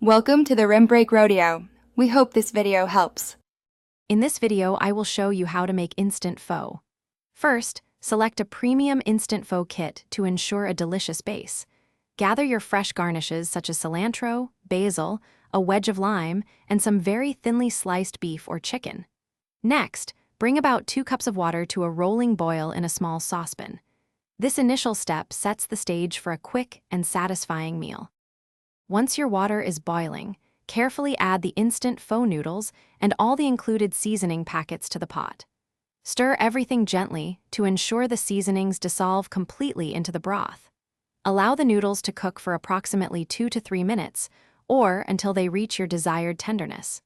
Welcome to the Rim Break Rodeo. We hope this video helps. In this video, I will show you how to make instant pho. First, select a premium instant pho kit to ensure a delicious base. Gather your fresh garnishes such as cilantro, basil, a wedge of lime, and some very thinly sliced beef or chicken. Next, bring about 2 cups of water to a rolling boil in a small saucepan. This initial step sets the stage for a quick and satisfying meal. Once your water is boiling, carefully add the instant pho noodles and all the included seasoning packets to the pot. Stir everything gently to ensure the seasonings dissolve completely into the broth. Allow the noodles to cook for approximately 2 to 3 minutes, or until they reach your desired tenderness.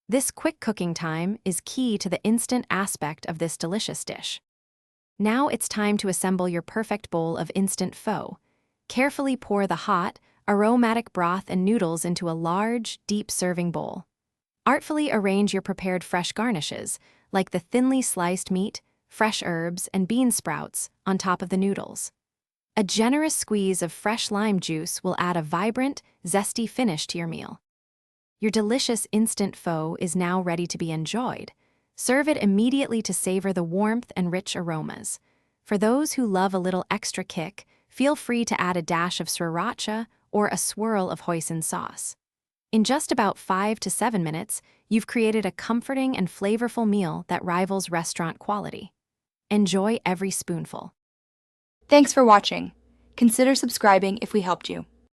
This quick cooking time is key to the instant aspect of this delicious dish. Now it's time to assemble your perfect bowl of instant pho. Carefully pour the hot, aromatic broth and noodles into a large, deep serving bowl. Artfully arrange your prepared fresh garnishes, like the thinly sliced meat, fresh herbs, and bean sprouts, on top of the noodles. A generous squeeze of fresh lime juice will add a vibrant, zesty finish to your meal. Your delicious instant pho is now ready to be enjoyed. Serve it immediately to savor the warmth and rich aromas. For those who love a little extra kick, feel free to add a dash of sriracha or a swirl of hoisin sauce. In just about 5 to 7 minutes, you've created a comforting and flavorful meal that rivals restaurant quality. Enjoy every spoonful. Thanks for watching. Consider subscribing if we helped you.